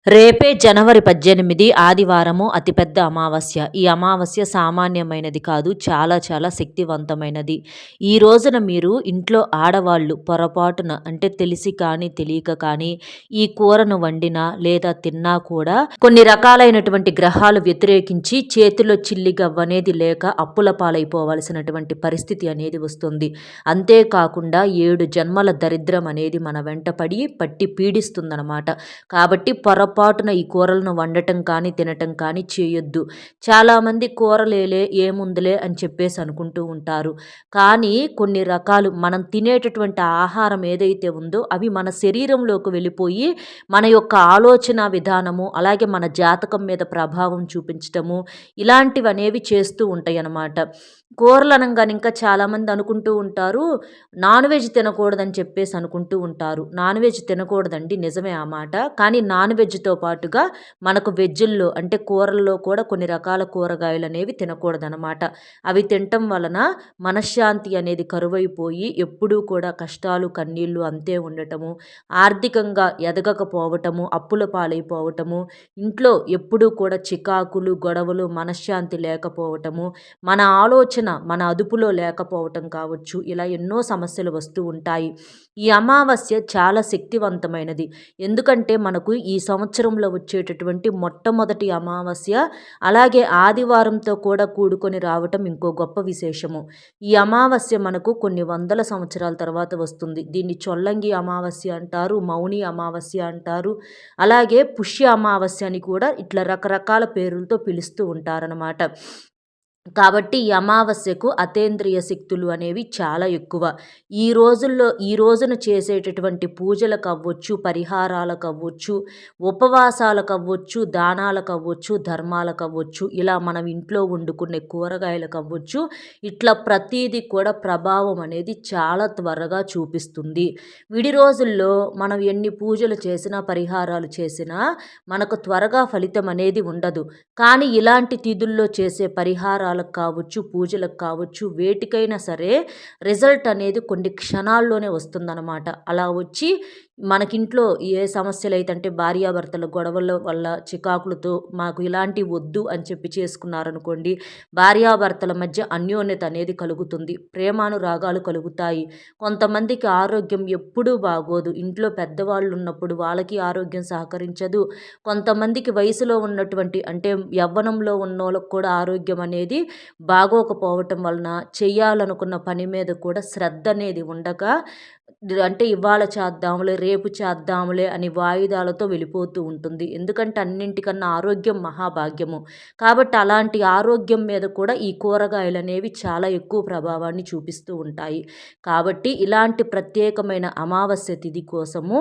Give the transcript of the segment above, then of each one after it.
రేపే జనవరి 18 ఆదివారము అతిపెద్ద అమావాస్య. ఈ అమావాస్య సామాన్యమైనది కాదు. చాలా చాలా శక్తివంతమైనది. ఈ రోజున మీరు ఇంట్లో ఆడవాళ్ళు పొరపాటున అంటే తెలిసి కానీ, తెలియక కానీ ఈ కూరను వండినా లేదా తిన్నా కూడా కొన్ని రకాలైనటువంటి గ్రహాలు వ్యతిరేకించి చేతిలో చిల్లిగవ్వనేది లేక అప్పుల పాలైపోవలసినటువంటి పరిస్థితి అనేది వస్తుంది. అంతేకాకుండా 7 జన్మల దరిద్రం అనేది మన వెంట పట్టి పీడిస్తుందనమాట. కాబట్టి పొరపాటున ఈ కూరలను వండటం కానీ, తినటం కానీ చేయొద్దు. చాలామంది కూరలేలే ఏముందిలే అని చెప్పేసి అనుకుంటూ ఉంటారు. కానీ కొన్ని రకాలు మనం తినేటటువంటి ఆహారం ఏదైతే ఉందో అవి మన శరీరంలోకి వెళ్ళిపోయి మన యొక్క ఆలోచన విధానము, అలాగే మన జాతకం మీద ప్రభావం చూపించటము ఇలాంటివనేవి చేస్తూ ఉంటాయన్నమాట. కూరలు అనంగానే ఇంకా చాలామంది అనుకుంటూ ఉంటారు, నాన్ వెజ్ తినకూడదని చెప్పేసి అనుకుంటూ ఉంటారు. నాన్ వెజ్ తినకూడదండి, నిజమే ఆ మాట. కానీ నాన్ వెజ్‌తో పాటుగా మనకు వెజ్జుల్లో అంటే కూరల్లో కూడా కొన్ని రకాల కూరగాయలనేవి తినకూడదనమాట. అవి తినటం వలన మనశ్శాంతి అనేది కరువైపోయి ఎప్పుడూ కూడా కష్టాలు, కన్నీళ్ళు అంతే ఉండటము, ఆర్థికంగా ఎదగకపోవటము, అప్పుల పాలైపోవటము, ఇంట్లో ఎప్పుడూ కూడా చికాకులు, గొడవలు, మనశ్శాంతి లేకపోవటము, మన ఆలోచన మన అదుపులో లేకపోవటం కావచ్చు. ఇలా ఎన్నో సమస్యలు వస్తూ ఉంటాయి. ఈ అమావాస్య చాలా శక్తివంతమైనది. ఎందుకంటే మనకు ఈ సంవత్సరంలో వచ్చేటటువంటి మొట్టమొదటి అమావాస్య, అలాగే ఆదివారంతో కూడా కూడుకొని రావటం ఇంకో గొప్ప విశేషము. ఈ అమావాస్య మనకు కొన్ని వందల సంవత్సరాల తర్వాత వస్తుంది. దీన్ని చొల్లంగి అమావాస్య అంటారు, మౌని అమావాస్య అంటారు, అలాగే పుష్య అమావాస్య అని కూడా ఇట్లా రకరకాల పేర్లతో పిలుస్తూ ఉంటారనమాట. కాబట్టి ఈ అమావాస్యకు అతీంద్రియ శక్తులు అనేవి చాలా ఎక్కువ. ఈ రోజున చేసేటటువంటి పూజలకవ్వచ్చు, పరిహారాలకవ్వచ్చు, ఉపవాసాలకవ్వచ్చు, దానాలకవ్వచ్చు, ధర్మాలకవ్వచ్చు, ఇలా మనం ఇంట్లో వండుకునే కూరగాయలకవ్వచ్చు, ఇట్లా ప్రతీది కూడా ప్రభావం అనేది చాలా త్వరగా చూపిస్తుంది. విడి రోజుల్లో మనం ఎన్ని పూజలు చేసినా, పరిహారాలు చేసినా మనకు త్వరగా ఫలితం అనేది ఉండదు. కానీ ఇలాంటి తిథుల్లో చేసే పరిహారాలకు కావచ్చు, పూజలకు కావచ్చు, వేటికైనా సరే రిజల్ట్ అనేది కొన్ని క్షణాల్లోనే వస్తుందన్నమాట. అలా వచ్చి మనకింట్లో ఏ సమస్యలైతే అంటే భార్యాభర్తల గొడవల వల్ల చికాకులతో మాకు ఇలాంటివి వద్దు అని చెప్పి చేసుకున్నారనుకోండి, భార్యాభర్తల మధ్య అన్యోన్యత అనేది కలుగుతుంది. ప్రేమానురాగాలు కలుగుతాయి. కొంతమందికి ఆరోగ్యం ఎప్పుడూ బాగోదు. ఇంట్లో పెద్దవాళ్ళు ఉన్నప్పుడు వాళ్ళకి ఆరోగ్యం సహకరించదు. కొంతమందికి వయసులో ఉన్నటువంటి అంటే యవ్వనంలో ఉన్నోళ్ళకి కూడా ఆరోగ్యం అనేది బాగోకపోవటం వలన చెయ్యాలనుకున్న పని మీద కూడా శ్రద్ధ అనేది ఉండక అంటే ఇవాళ చేద్దాంలే, రేపు చేద్దాంలే అని వాయిదాలతో వెళ్ళిపోతూ ఉంటుంది. ఎందుకంటే అన్నింటికన్నా ఆరోగ్యం మహాభాగ్యము. కాబట్టి అలాంటి ఆరోగ్యం మీద కూడా ఈ కూరగాయలనేవి చాలా ఎక్కువ ప్రభావాన్ని చూపిస్తూ ఉంటాయి. కాబట్టి ఇలాంటి ప్రత్యేకమైన అమావాస్య తిథి కోసము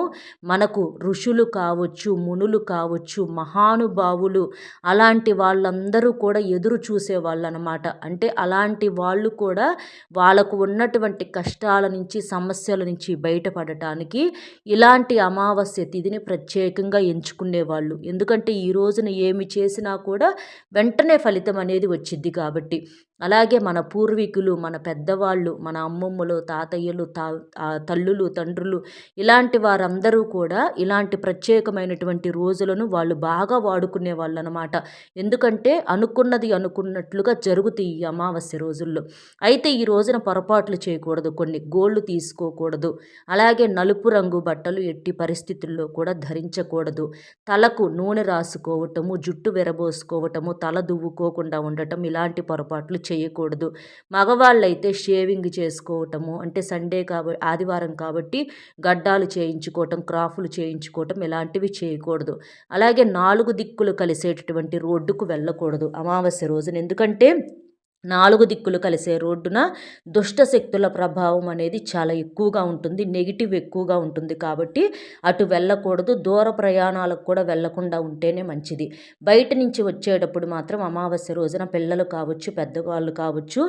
మనకు ఋషులు కావచ్చు, మునులు కావచ్చు, మహానుభావులు అలాంటి వాళ్ళందరూ కూడా ఎదురు చూసేవాళ్ళనమాట. అంటే అలాంటి వాళ్ళు కూడా వాళ్ళకు ఉన్నటువంటి కష్టాల నుంచి, సమస్యల నుంచి బయటపడటానికి ఇలాంటి అమావాస్య తిథిని ప్రత్యేకంగా ఎంచుకునేవాళ్ళు. ఎందుకంటే ఈ రోజున ఏమి చేసినా కూడా వెంటనే ఫలితం అనేది వచ్చిద్ది కాబట్టి. అలాగే మన పూర్వీకులు, మన పెద్దవాళ్ళు, మన అమ్మమ్మలు, తాతయ్యలు, తల్లులు, తండ్రులు ఇలాంటి వారందరూ కూడా ఇలాంటి ప్రత్యేకమైనటువంటి రోజులను వాళ్ళు బాగా వాడుకునే వాళ్ళనమాట. ఎందుకంటే అనుకున్నది అనుకున్నట్లుగా జరుగుతాయి ఈ అమావాస్య రోజుల్లో. అయితే ఈ రోజున పొరపాట్లు చేయకూడదు. కొన్ని గోళ్ళు తీసుకోకూడదు. అలాగే నలుపు రంగు బట్టలు ఎట్టి పరిస్థితుల్లో కూడా ధరించకూడదు. తలకు నూనె రాసుకోవటము, జుట్టు విరబోసుకోవటము, తల దువ్వుకోకుండా ఉండటం ఇలాంటి పొరపాట్లు చేయకూడదు. మగవాళ్ళైతే షేవింగ్ చేసుకోవటము అంటే ఆదివారం కాబట్టి గడ్డాలు చేయించుకోవటం, క్రాఫ్లు చేయించుకోవటం ఇలాంటివి చేయకూడదు. అలాగే 4 దిక్కులు కలిసేటటువంటి రోడ్డుకు వెళ్ళకూడదు అమావాస్య రోజున. ఎందుకంటే 4 దిక్కులు కలిసే రోడ్డున దుష్ట శక్తుల ప్రభావం అనేది చాలా ఎక్కువగా ఉంటుంది. నెగిటివ్ ఎక్కువగా ఉంటుంది కాబట్టి అటు వెళ్ళకూడదు. దూర ప్రయాణాలకు కూడా వెళ్ళకుండా ఉంటేనే మంచిది. బయట నుంచి వచ్చేటప్పుడు మాత్రం అమావాస్య రోజున పిల్లలు కావచ్చు, పెద్దవాళ్ళు కావచ్చు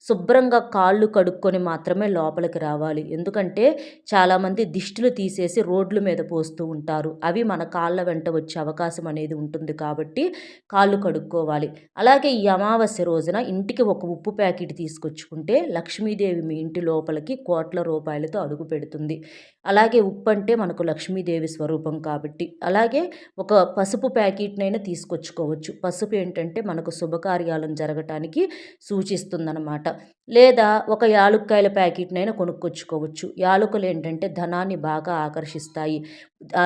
శుభ్రంగా కాళ్ళు కడుక్కొని మాత్రమే లోపలికి రావాలి. ఎందుకంటే చాలామంది దిష్టిలు తీసేసి రోడ్ల మీద పోస్తూ ఉంటారు. అవి మన కాళ్ళ వెంట వచ్చే అవకాశం అనేది ఉంటుంది కాబట్టి కాళ్ళు కడుక్కోవాలి. అలాగే ఈ అమావాస్య రోజున ఇంటికి ఒక ఉప్పు ప్యాకెట్ తీసుకొచ్చుకుంటే లక్ష్మీదేవి మీ ఇంటి లోపలికి కోట్ల రూపాయలతో అడుగు పెడుతుంది. అలాగే ఉప్పంటే మనకు లక్ష్మీదేవి స్వరూపం కాబట్టి. అలాగే ఒక పసుపు ప్యాకెట్‌నైనా తీసుకొచ్చుకోవచ్చు. పసుపు ఏంటంటే మనకు శుభకార్యాలను జరగటానికి సూచిస్తుందనమాట. లేదా ఒక యాలుక్కాయల ప్యాకెట్‌నైనా కొనుక్కొచ్చుకోవచ్చు. యాలుకలేంటంటే ధనాన్ని బాగా ఆకర్షిస్తాయి.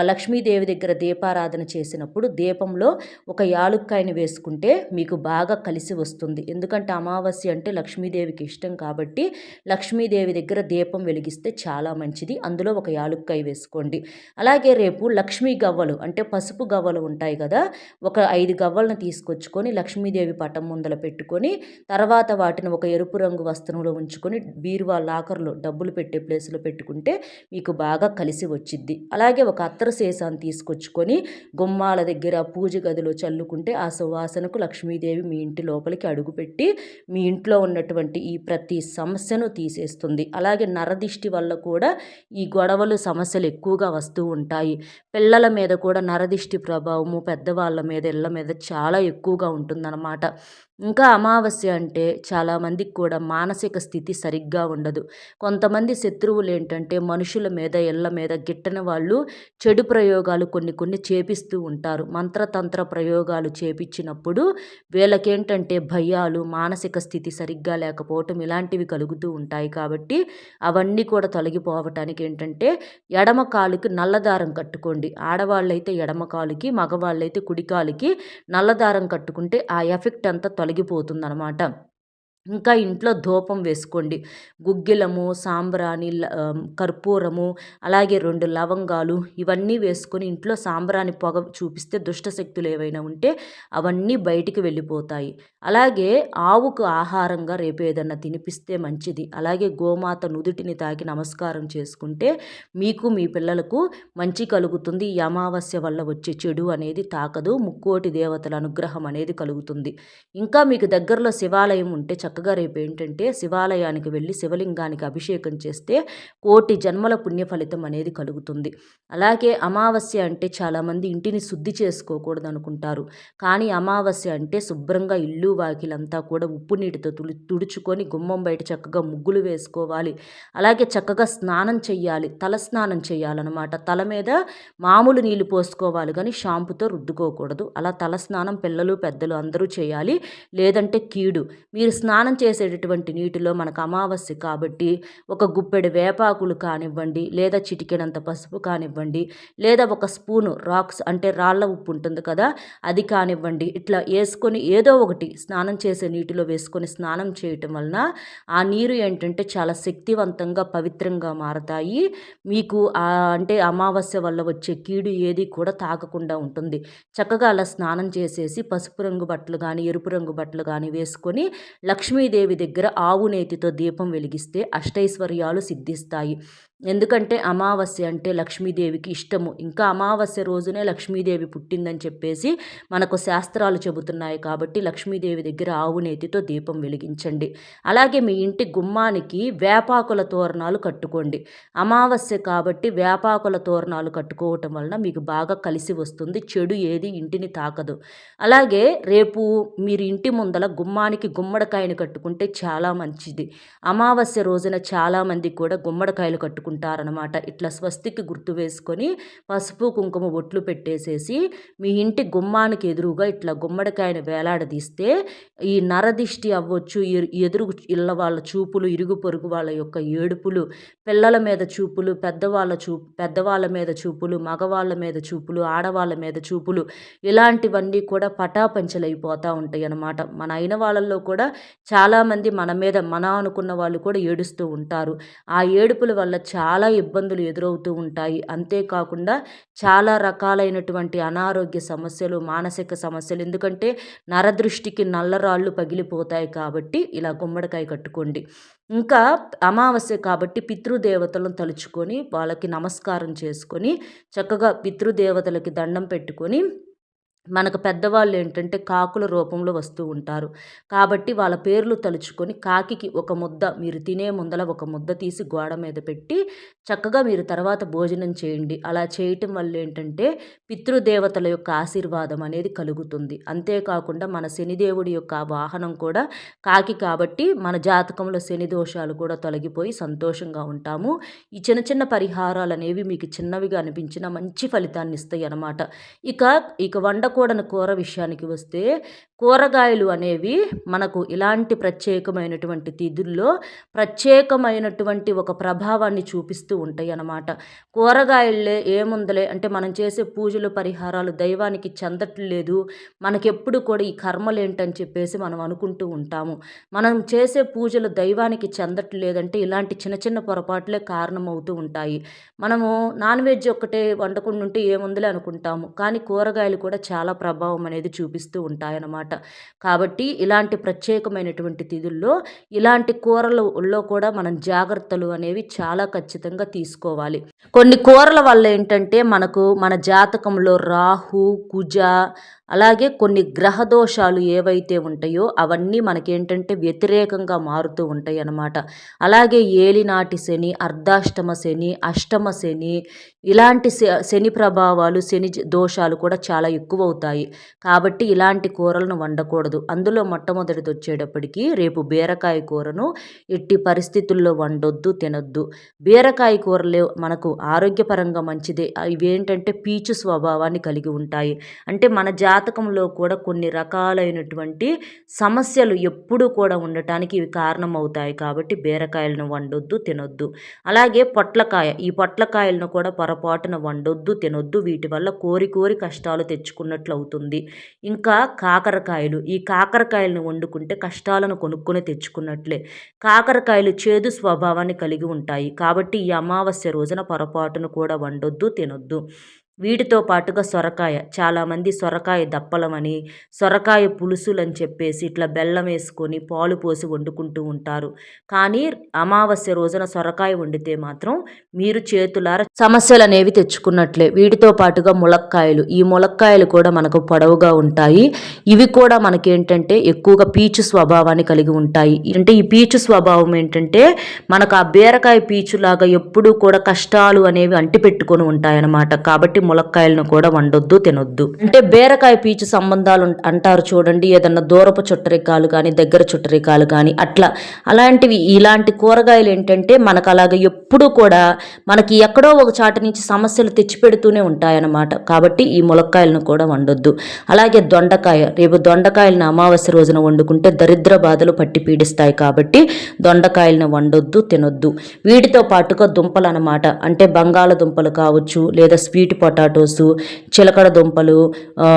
లక్ష్మీదేవి దగ్గర దీపారాధన చేసినప్పుడు దీపంలో ఒక యాలుక్కాయని వేసుకుంటే మీకు బాగా కలిసి వస్తుంది. ఎందుకంటే అమావాస్య అంటే లక్ష్మీదేవికి ఇష్టం కాబట్టి లక్ష్మీదేవి దగ్గర దీపం వెలిగిస్తే చాలా మంచిది. అందులో ఒక యాలుక్కాయ వేసుకోండి. అలాగే రేపు లక్ష్మీ గవ్వలు అంటే పసుపు గవ్వలు ఉంటాయి కదా! ఒక 5 గవ్వలను తీసుకొచ్చుకొని లక్ష్మీదేవి పటం ముందల పెట్టుకొని, తర్వాత వాటిని ఒక ఎరుపు రంగు వస్త్రంలో ఉంచుకొని బీరువా లాకర్‌లో డబ్బులు పెట్టే ప్లేస్‌లో పెట్టుకుంటే మీకు బాగా కలిసి వచ్చిద్ది. అలాగే ఒక అత్తరు సీసాను తీసుకొచ్చుకొని గుమ్మాల దగ్గర పూజ గదిలో చల్లుకుంటే ఆ సువాసనకు లక్ష్మీదేవి మీ ఇంటి లోపలికి అడుగుపెట్టి మీ ఇంట్లో ఉన్నటువంటి ఈ ప్రతి సమస్యను తీసేస్తుంది. అలాగే నరదిష్టి వల్ల కూడా ఈ గొడవలు సమస్యలు ఎక్కువగా వస్తూ ఉంటాయి. పిల్లల మీద కూడా నరదిష్టి ప్రభావము పెద్దవాళ్ళ మీద ఇళ్ళ మీద చాలా ఎక్కువగా ఉంటుందన్నమాట. ఇంకా అమావాస్య అంటే చాలామందికి కూడా మానసిక స్థితి సరిగ్గా ఉండదు. కొంతమంది శత్రువులు ఏంటంటే మనుషుల మీద ఇళ్ళ మీద గిట్టని వాళ్ళు చెడు ప్రయోగాలు కొన్ని కొన్ని చేపిస్తూ ఉంటారు. మంత్రతంత్ర ప్రయోగాలు చేపించినప్పుడు వీళ్ళకేంటంటే భయాలు, మానసిక స్థితి సరిగ్గా లేకపోవటం ఇలాంటివి కలుగుతూ ఉంటాయి. కాబట్టి అవన్నీ కూడా తొలగిపోవటానికి ఏంటంటే ఎడమ కాలుకి నల్లదారం కట్టుకోండి. ఆడవాళ్ళైతే ఎడమ కాలుకి, మగవాళ్ళైతే కుడి కాలుకి నల్లదారం కట్టుకుంటే ఆ ఎఫెక్ట్ అంతా తొలగిపోతుందనమాట. ఇంకా ఇంట్లో ధూపం వేసుకోండి. గుగ్గిలము, సాంబ్రాణి, కర్పూరము, అలాగే 2 లవంగాలు ఇవన్నీ వేసుకొని ఇంట్లో సాంబ్రాణి పొగ చూపిస్తే దుష్ట శక్తులు ఏవైనా ఉంటే అవన్నీ బయటికి వెళ్ళిపోతాయి. అలాగే ఆవుకు ఆహారంగా రేపు ఏదన్నా తినిపిస్తే మంచిది. అలాగే గోమాత నుదుటిని తాకి నమస్కారం చేసుకుంటే మీకు, మీ పిల్లలకు మంచి కలుగుతుంది. ఈ అమావాస్య వల్ల వచ్చే చెడు అనేది తాకదు. ముక్కోటి దేవతల అనుగ్రహం అనేది కలుగుతుంది. ఇంకా మీకు దగ్గరలో శివాలయం ఉంటే చక్కగా రేపు ఏంటంటే శివాలయానికి వెళ్ళి శివలింగానికి అభిషేకం చేస్తే కోటి జన్మల పుణ్య ఫలితం అనేది కలుగుతుంది. అలాగే అమావాస్య అంటే చాలామంది ఇంటిని శుద్ధి చేసుకోకూడదు అనుకుంటారు. కానీ అమావాస్య అంటే శుభ్రంగా ఇల్లు వాకిలంతా కూడా ఉప్పు నీటితో తుడుచుకొని గుమ్మం బయట చక్కగా ముగ్గులు వేసుకోవాలి. అలాగే చక్కగా స్నానం చెయ్యాలి. తల స్నానం చేయాలన్నమాట. తల మీద మామూలు నీళ్లు పోసుకోవాలి కానీ షాంపుతో రుద్దుకోకూడదు. అలా తల స్నానం పిల్లలు పెద్దలు అందరూ చేయాలి. లేదంటే కీడు. మీరు స్నానం చేసేటటువంటి నీటిలో మనకు అమావాస్య కాబట్టి ఒక గుప్పెడు వేపాకులు కానివ్వండి, లేదా చిటికెడంత పసుపు కానివ్వండి, లేదా ఒక స్పూను రాక్స్ అంటే రాళ్ళ ఉప్పు ఉంటుంది కదా, అది కానివ్వండి. ఇట్లా వేసుకొని ఏదో ఒకటి స్నానం చేసే నీటిలో వేసుకొని స్నానం చేయటం వలన ఆ నీరు ఏంటంటే చాలా శక్తివంతంగా పవిత్రంగా మారతాయి. మీకు అంటే అమావాస్య వల్ల వచ్చే కీడు ఏది కూడా తాకకుండా ఉంటుంది. చక్కగా అలా స్నానం చేసేసి పసుపు రంగు బట్టలు కానీ ఎరుపు రంగు బట్టలు కానీ వేసుకొని లక్ష్మీదేవి దగ్గర ఆవు నేతితో దీపం వెలిగిస్తే అష్టైశ్వర్యాలు సిద్ధిస్తాయి. ఎందుకంటే అమావాస్య అంటే లక్ష్మీదేవికి ఇష్టము. ఇంకా అమావాస్య రోజునే లక్ష్మీదేవి పుట్టిందని చెప్పేసి మనకు శాస్త్రాలు చెబుతున్నాయి కాబట్టి లక్ష్మీదేవి దగ్గర ఆవు నేతితో దీపం వెలిగించండి. అలాగే మీ ఇంటి గుమ్మానికి వేపాకుల తోరణాలు కట్టుకోండి. అమావాస్య కాబట్టి వేపాకుల తోరణాలు కట్టుకోవటం వలన మీకు బాగా కలిసి వస్తుంది. చెడు ఏది ఇంటిని తాకదు. అలాగే రేపు మీరు ఇంటి ముందల గుమ్మానికి గుమ్మడికాయను కట్టుకుంటే చాలా మంచిది. అమావాస్య రోజున చాలామంది కూడా గుమ్మడికాయలు కట్టుకుంటారనమాట. ఇట్లా స్వస్తికి గుర్తు వేసుకొని పసుపు కుంకుమ బొట్లు పెట్టేసేసి మీ ఇంటి గుమ్మానికి ఎదురుగా ఇట్లా గుమ్మడికాయను వేలాడదీస్తే ఈ నరదిష్టి అవ్వచ్చు, ఎదురు ఇళ్ళ వాళ్ళ చూపులు, ఇరుగు పొరుగు వాళ్ళ యొక్క ఏడుపులు, పిల్లల మీద చూపులు, పెద్దవాళ్ళ మీద చూపులు, మగవాళ్ళ మీద చూపులు, ఆడవాళ్ళ మీద చూపులు ఇలాంటివన్నీ కూడా పటాపంచలైపోతూ ఉంటాయి అన్నమాట. మన అయిన వాళ్ళల్లో కూడా చాలామంది మన అనుకున్న వాళ్ళు కూడా ఏడుస్తూ ఉంటారు. ఆ ఏడుపుల వల్ల చాలా ఇబ్బందులు ఎదురవుతూ ఉంటాయి. అంతేకాకుండా చాలా రకాలైనటువంటి అనారోగ్య సమస్యలు, మానసిక సమస్యలు, ఎందుకంటే నరదృష్టికి నల్లరాళ్ళు పగిలిపోతాయి కాబట్టి ఇలా గుమ్మడికాయ కట్టుకోండి. ఇంకా అమావాస్య కాబట్టి పితృదేవతలను తలుచుకొని వాళ్ళకి నమస్కారం చేసుకొని చక్కగా పితృదేవతలకి దండం పెట్టుకొని మనకు పెద్దవాళ్ళు ఏంటంటే కాకుల రూపంలో వస్తూ ఉంటారు. కాబట్టి వాళ్ళ పేర్లు తలుచుకొని కాకికి ఒక ముద్ద మీరు తినే ముందల ఒక ముద్ద తీసి గోడ మీద పెట్టి చక్కగా మీరు తర్వాత భోజనం చేయండి. అలా చేయటం వల్ల ఏంటంటే పితృదేవతల యొక్క ఆశీర్వాదం అనేది కలుగుతుంది. అంతేకాకుండా మన శనిదేవుడి యొక్క వాహనం కూడా కాకి కాబట్టి మన జాతకంలో శని దోషాలు కూడా తొలగిపోయి సంతోషంగా ఉంటాము. ఈ చిన్న చిన్న పరిహారాలు అనేవి మీకు చిన్నవిగా అనిపించిన మంచి ఫలితాన్ని ఇస్తాయి అన్నమాట. ఇక ఇక వండకూడని కూర విషయానికి వస్తే కూరగాయలు అనేవి మనకు ఇలాంటి ప్రత్యేకమైనటువంటి తిథుల్లో ప్రత్యేకమైనటువంటి ఒక ప్రభావాన్ని చూపిస్తూ ఉంటాయి అన్నమాట. కూరగాయలే ఏముందలే అంటే మనం చేసే పూజలు పరిహారాలు దైవానికి చెందట్లేదు, మనకెప్పుడు కూడా ఈ కర్మలేంటని చెప్పేసి మనం అనుకుంటూ ఉంటాము. మనం చేసే పూజలు దైవానికి చెందట్లేదంటే ఇలాంటి చిన్న చిన్న పొరపాట్లే కారణమవుతూ ఉంటాయి. మనము నాన్ వెజ్ ఒక్కటే వండకుండా ఉంటే ఏముందిలే అనుకుంటాము, కానీ కూరగాయలు కూడా చాలా ప్రభావం అనేది చూపిస్తూ ఉంటాయన్నమాట. కాబట్టి ఇలాంటి ప్రత్యేకమైనటువంటి తిథుల్లో ఇలాంటి కూరలలో కూడా మనం జాగ్రత్తలు అనేవి చాలా ఖచ్చితంగా తీసుకోవాలి. కొన్ని కూరల వల్ల ఏంటంటే మనకు మన జాతకంలో రాహు, కుజ, అలాగే కొన్ని గ్రహ దోషాలు ఏవైతే ఉంటాయో అవన్నీ మనకేంటంటే వ్యతిరేకంగా మారుతూ ఉంటాయి అన్నమాట. అలాగే ఏలినాటి శని, అర్ధాష్టమ శని, అష్టమ శని, ఇలాంటి శని ప్రభావాలు, శని దోషాలు కూడా చాలా ఎక్కువ అవుతాయి. కాబట్టి ఇలాంటి కూరలను వండకూడదు. అందులో మొట్టమొదటిది వచ్చేటప్పటికి రేపు బీరకాయ కూరను ఎట్టి పరిస్థితుల్లో వండొద్దు, తినొద్దు. బీరకాయ కూరలు మనకు ఆరోగ్యపరంగా మంచిదే. ఇవేంటంటే పీచు స్వభావాన్ని కలిగి ఉంటాయి. అంటే మన జాతకంలో కూడా కొన్ని రకాలైనటువంటి సమస్యలు ఎప్పుడూ కూడా ఉండటానికి ఇవి కారణమవుతాయి. కాబట్టి బీరకాయలను వండొద్దు, తినొద్దు. అలాగే పొట్లకాయ, ఈ పొట్లకాయలను కూడా పొరపాటున వండొద్దు, తినొద్దు. వీటి వల్ల కోరి కోరి కష్టాలు తెచ్చుకున్నట్లు అవుతుంది. ఇంకా కాకరకాయలు, ఈ కాకరకాయలను వండుకుంటే కష్టాలను కొనుక్కొని తెచ్చుకున్నట్లే. కాకరకాయలు చేదు స్వభావాన్ని కలిగి ఉంటాయి. కాబట్టి ఈ అమావాస్య రోజున పొరపాటును కూడా వండొద్దు, తినొద్దు. వీటితో పాటుగా సొరకాయ, చాలామంది సొరకాయ దప్పలమని, సొరకాయ పులుసులని చెప్పేసి ఇట్లా బెల్లం వేసుకొని పాలు పోసి వండుకుంటూ ఉంటారు. కానీ అమావాస్య రోజున సొరకాయ వండితే మాత్రం మీరు చేతులారా సమస్యలు అనేవి తెచ్చుకున్నట్లే. వీటితో పాటుగా ములక్కాయలు, ఈ ములక్కాయలు కూడా మనకు పొడవుగా ఉంటాయి. ఇవి కూడా మనకేంటంటే ఎక్కువగా పీచు స్వభావాన్ని కలిగి ఉంటాయి. అంటే ఈ పీచు స్వభావం ఏంటంటే మనకు ఆ బీరకాయ పీచులాగా ఎప్పుడూ కూడా కష్టాలు అనేవి అంటిపెట్టుకొని ఉంటాయన్నమాట. కాబట్టి ములక్కాయలను కూడా వండొద్దు, తినొద్దు. అంటే బీరకాయ పీచు సంబంధాలు అంటారు చూడండి, ఏదన్నా దూరపు చుట్టరికాలు కానీ దగ్గర చుట్టరికాలు కానీ అట్లా అలాంటివి. ఇలాంటి కూరగాయలు ఏంటంటే మనకు అలాగ ఎప్పుడూ కూడా మనకి ఎక్కడో ఒక చాటు నుంచి సమస్యలు తెచ్చిపెడుతూనే ఉంటాయన్నమాట. కాబట్టి ఈ ములక్కాయలను కూడా వండొద్దు. అలాగే దొండకాయ, రేపు దొండకాయలను అమావాస్య రోజున వండుకుంటే దరిద్ర బాధలు పట్టి పీడిస్తాయి. కాబట్టి దొండకాయలను వండొద్దు, తినొద్దు. వీటితో పాటుగా దుంపలు అన్నమాట. అంటే బంగాళదుంపలు కావచ్చు, లేదా స్వీట్ పొటాటోసు, చిలకడ దుంపలు,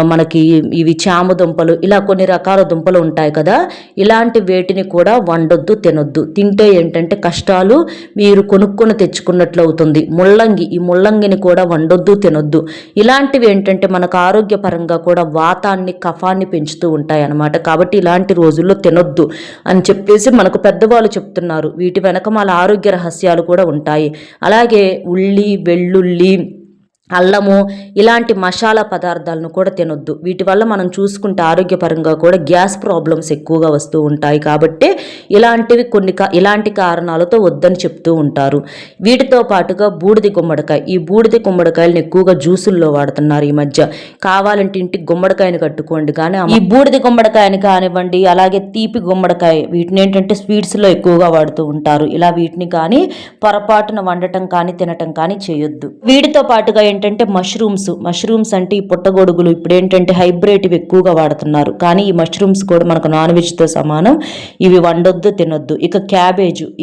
మనకి ఇవి చామ దుంపలు, ఇలా కొన్ని రకాల దుంపలు ఉంటాయి కదా. ఇలాంటి వేటిని కూడా వండొద్దు, తినొద్దు. తింటే ఏంటంటే కష్టాలు మీరు కొనుక్కొని తెచ్చుకున్నట్లు అవుతుంది. ముల్లంగి, ఈ ముల్లంగిని కూడా వండొద్దు, తినొద్దు. ఇలాంటివి ఏంటంటే మనకు ఆరోగ్యపరంగా కూడా వాతాన్ని, కఫాన్ని పెంచుతూ ఉంటాయి అన్నమాట. కాబట్టి ఇలాంటి రోజుల్లో తినొద్దు అని చెప్పేసి మనకు పెద్దవాళ్ళు చెప్తున్నారు. వీటి వెనక మన ఆరోగ్య రహస్యాలు కూడా ఉంటాయి. అలాగే ఉల్లి, వెల్లుల్లి, అల్లము, ఇలాంటి మసాలా పదార్థాలను కూడా తినొద్దు. వీటి వల్ల మనం చూసుకుంటే ఆరోగ్యపరంగా కూడా గ్యాస్ ప్రాబ్లమ్స్ ఎక్కువగా వస్తూ ఉంటాయి. కాబట్టి ఇలాంటివి ఇలాంటి కారణాలతో వద్దని చెప్తూ ఉంటారు. వీటితో పాటుగా బూడిది గుమ్మడికాయ, ఈ బూడిది గుమ్మడికాయలను ఎక్కువగా జ్యూసుల్లో వాడుతున్నారు ఈ మధ్య. కావాలంటే ఇంటికి గుమ్మడికాయని కట్టుకోండి. కానీ ఈ బూడిది గుమ్మడికాయని కానివ్వండి, అలాగే తీపి గుమ్మడికాయ, వీటిని ఏంటంటే స్వీట్స్లో ఎక్కువగా వాడుతూ ఉంటారు. ఇలా వీటిని కానీ పొరపాటున వండటం కానీ తినటం కానీ చేయొద్దు. వీటితో పాటుగా ఏంటంటే మష్రూమ్స్ అంటే ఈ పుట్టగొడుగులు ఇప్పుడు ఏంటంటే హైబ్రిడ్ ఎక్కువగా వాడుతున్నారు. కానీ ఈ మష్రూమ్స్ కూడా మనకు నాన్ వెజ్తో సమానం. ఇవి వండొద్దు, తినొద్దు. ఇక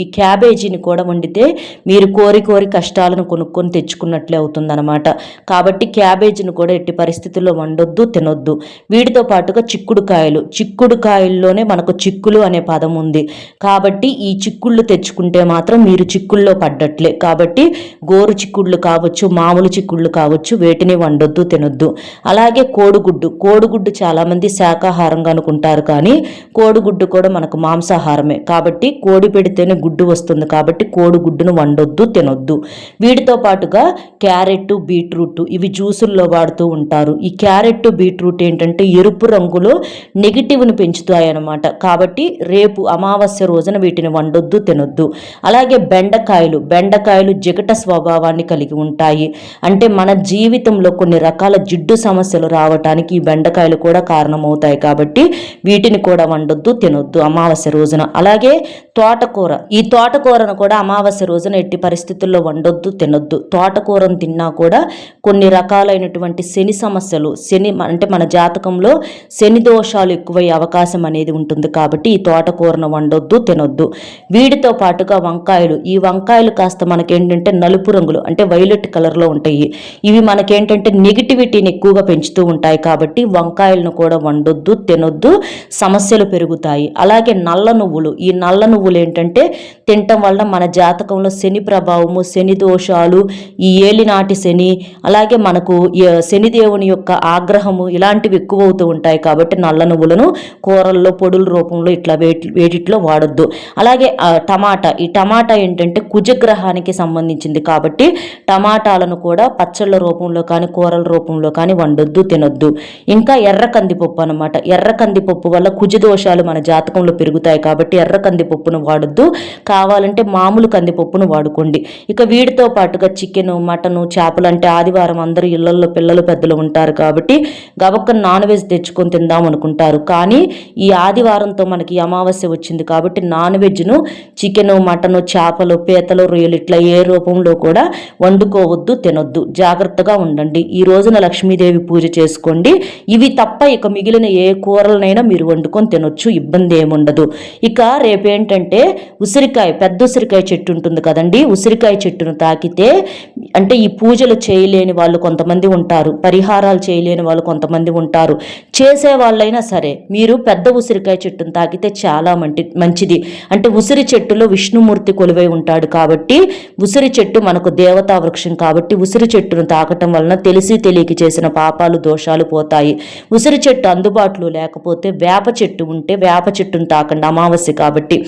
ఈ క్యాబేజీని కూడా వండితే మీరు కోరి కోరి కష్టాలను కొనుక్కొని తెచ్చుకున్నట్లే అవుతుందన్నమాట. కాబట్టి క్యాబేజీని కూడా ఎట్టి పరిస్థితుల్లో వండొద్దు, తినొద్దు. వీటితో పాటుగా చిక్కుడుకాయల్లోనే మనకు చిక్కులు అనే పదం ఉంది. కాబట్టి ఈ చిక్కుళ్ళు తెచ్చుకుంటే మాత్రం మీరు చిక్కుల్లో పడ్డట్లే. కాబట్టి గోరు చిక్కుళ్ళు కావచ్చు, మామూలు చిక్కుళ్ళు గుడ్లు కావచ్చు, వేటిని వండొద్దు, తినొద్దు. అలాగే కోడిగుడ్డు చాలామంది శాకాహారంగా అనుకుంటారు, కానీ కోడిగుడ్డు కూడా మనకు మాంసాహారమే. కాబట్టి కోడి పెడితేనే గుడ్డు వస్తుంది, కాబట్టి కోడిగుడ్డును వండొద్దు, తినొద్దు. వీటితో పాటుగా క్యారెట్, బీట్రూట్ ఇవి జ్యూసుల్లో వాడుతూ ఉంటారు. ఈ క్యారెట్, బీట్రూట్ ఏంటంటే ఎరుపు రంగులో నెగిటివ్ని పెంచుతాయి అన్నమాట. కాబట్టి రేపు అమావాస్య రోజున వీటిని వండొద్దు, తినొద్దు. అలాగే బెండకాయలు జిగట స్వభావాన్ని కలిగి ఉంటాయి. అంటే మన జీవితంలో కొన్ని రకాల జిడ్డు సమస్యలు రావటానికి ఈ బెండకాయలు కూడా కారణమవుతాయి. కాబట్టి వీటిని కూడా వండొద్దు, తినొద్దు అమావాస్య రోజున. అలాగే ఈ తోటకూరను కూడా అమావాస్య రోజున ఎట్టి పరిస్థితుల్లో వండొద్దు, తినొద్దు. తోటకూరను తిన్నా కూడా కొన్ని రకాలైనటువంటి శని సమస్యలు, అంటే మన జాతకంలో శని దోషాలు ఎక్కువయ్యే అవకాశం అనేది ఉంటుంది. కాబట్టి ఈ తోటకూరను వండొద్దు, తినొద్దు. వీటితో పాటుగా ఈ వంకాయలు కాస్త మనకేంటంటే నలుపు రంగులు, అంటే వైలెట్ కలర్లో ఉంటాయి. ఇవి మనకేంటంటే నెగిటివిటీని ఎక్కువగా పెంచుతూ ఉంటాయి. కాబట్టి వంకాయలను కూడా వండొద్దు, తినొద్దు, సమస్యలు పెరుగుతాయి. అలాగే ఈ నల్ల నువ్వులు ఏంటంటే తినటం వల్ల మన జాతకంలో శని ప్రభావము, శని దోషాలు, ఈ ఏలినాటి శని, అలాగే మనకు శనిదేవుని యొక్క ఆగ్రహము ఇలాంటివి ఎక్కువ అవుతూ ఉంటాయి. కాబట్టి నల్ల నువ్వులను కూరల్లో పొడుల రూపంలో ఇట్లా వేటిట్లో వాడొద్దు. అలాగే ఈ టమాటా ఏంటంటే కుజగ్రహానికి సంబంధించింది. కాబట్టి టమాటాలను కూడా పచ్చళ్ళ రూపంలో కానీ కూరల రూపంలో కానీ వండొద్దు, తినొద్దు. ఇంకా ఎర్ర కందిపప్పు అనమాట. ఎర్ర కందిపప్పు వల్ల కుజ దోషాలు మన జాతకంలో పెరుగుతాయి. కాబట్టి ఎర్ర కందిపప్పును వాడొద్దు. కావాలంటే మామూలు కందిపప్పును వాడుకోండి. ఇక వీటితో పాటుగా చికెను, మటను, చేపలు, అంటే ఆదివారం అందరూ ఇళ్లలో పిల్లలు పెద్దలు ఉంటారు కాబట్టి గబక్కన నాన్ వెజ్ తెచ్చుకొని తిందాం అనుకుంటారు. కానీ ఈ ఆదివారంతో మనకి అమావాస్య వచ్చింది కాబట్టి నాన్ వెజ్ను, చికెను, మటను, చేపలు, పీతలు, రొయ్యలు ఇట్లా ఏ రూపంలో కూడా వండుకోవద్దు, తినొద్దు. జాగ్రత్తగా ఉండండి. ఈ రోజున లక్ష్మీదేవి పూజ చేసుకోండి. ఇవి తప్ప ఇక మిగిలిన ఏ కూరలనైనా మీరు వండుకొని తినొచ్చు, ఇబ్బంది ఏముండదు. ఇక రేపేంటంటే పెద్ద ఉసిరికాయ చెట్టు ఉంటుంది కదండి. ఉసిరికాయ చెట్టును తాకితే, అంటే ఈ పూజలు చేయలేని వాళ్ళు కొంతమంది ఉంటారు, పరిహారాలు చేయలేని వాళ్ళు కొంతమంది ఉంటారు. చేసే వాళ్ళైనా సరే మీరు పెద్ద ఉసిరికాయ చెట్టును తాకితే చాలా మంచిది. అంటే ఉసిరి చెట్టులో విష్ణుమూర్తి కొలువై ఉంటాడు. కాబట్టి ఉసిరి చెట్టు మనకు దేవతా వృక్షం. కాబట్టి ఉసిరి చెట్టును తాకటం వలన తెలిసి తెలియక చేసిన పాపాలు, దోషాలు పోతాయి. ఉసిరి చెట్టు అందుబాటులో లేకపోతే వేప చెట్టు ఉంటే వేప చెట్టును తాకండి, అమావాస్య కాబట్టి.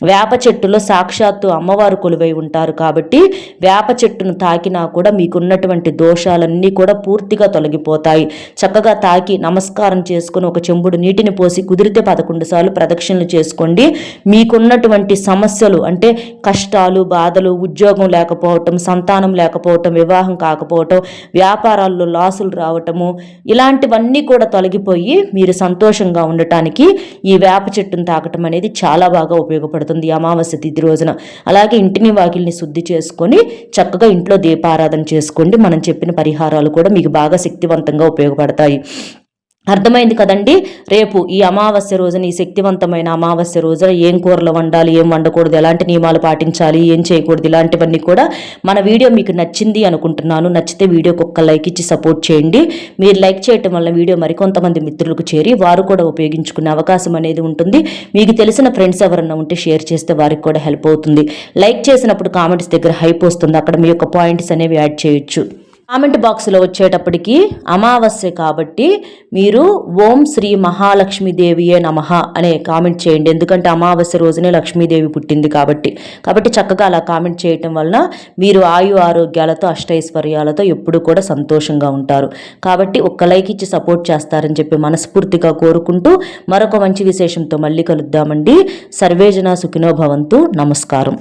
వేప చెట్టులో సాక్షాత్తు అమ్మవారు కొలువై ఉంటారు. కాబట్టి వేప చెట్టును తాకినా కూడా మీకున్నటువంటి దోషాలన్నీ కూడా పూర్తిగా తొలగిపోతాయి. చక్కగా తాకి నమస్కారం చేసుకుని ఒక చెంబుడు నీటిని పోసి కుదిరితే 11 సార్లు ప్రదక్షిణలు చేసుకోండి. మీకున్నటువంటి సమస్యలు, అంటే కష్టాలు, బాధలు, ఉద్యోగం లేకపోవటం, సంతానం లేకపోవటం, వివాహం కాకపోవటం, వ్యాపారాల్లో లాసులు రావటము, ఇలాంటివన్నీ కూడా తొలగిపోయి మీరు సంతోషంగా ఉండటానికి ఈ వేప చెట్టును తాకటం అనేది చాలా బాగా ఉపయోగపడుతుంది అమావాస్య తిథి రోజున. అలాగే ఇంటిని వాకిల్ని శుద్ధి చేసుకొని చక్కగా ఇంట్లో దీపారాధన చేసుకోండి. మనం చెప్పిన పరిహారాలు కూడా మీకు బాగా శక్తివంతంగా ఉపయోగపడతాయి. అర్థమైంది కదండి. రేపు ఈ అమావాస్య రోజున, ఈ శక్తివంతమైన అమావాస్య రోజున ఏం కూరలు వండాలి, ఏం వండకూడదు, ఎలాంటి నియమాలు పాటించాలి, ఏం చేయకూడదు, ఇలాంటివన్నీ కూడా మన వీడియో మీకు నచ్చింది అనుకుంటున్నాను. నచ్చితే వీడియోకి ఒక్క లైక్ ఇచ్చి సపోర్ట్ చేయండి. మీరు లైక్ చేయటం వల్ల వీడియో మరికొంతమంది మిత్రులకు చేరి వారు కూడా ఉపయోగించుకునే అవకాశం అనేది ఉంటుంది. మీకు తెలిసిన ఫ్రెండ్స్ ఎవరన్నా ఉంటే షేర్ చేస్తే వారికి కూడా హెల్ప్ అవుతుంది. లైక్ చేసినప్పుడు కామెంట్స్ దగ్గర హైప్ వస్తుంది, అక్కడ మీ యొక్క పాయింట్స్ అనేవి యాడ్ చేయొచ్చు. కామెంట్ బాక్స్లో వచ్చేటప్పటికి అమావాస్య కాబట్టి మీరు ఓం శ్రీ మహాలక్ష్మీదేవియే నమః అనే కామెంట్ చేయండి. ఎందుకంటే అమావాస్య రోజునే లక్ష్మీదేవి పుట్టింది కాబట్టి చక్కగా అలా కామెంట్ చేయటం వలన మీరు ఆయు ఆరోగ్యాలతో, అష్టైశ్వర్యాలతో ఎప్పుడు కూడా సంతోషంగా ఉంటారు. కాబట్టి ఒక్క లైక్ ఇచ్చి సపోర్ట్ చేస్తారని చెప్పి మనస్ఫూర్తిగా కోరుకుంటూ మరొక మంచి విశేషంతో మళ్ళీ కలుద్దామండి. సర్వేజన సుఖినో భవంతు. నమస్కారం.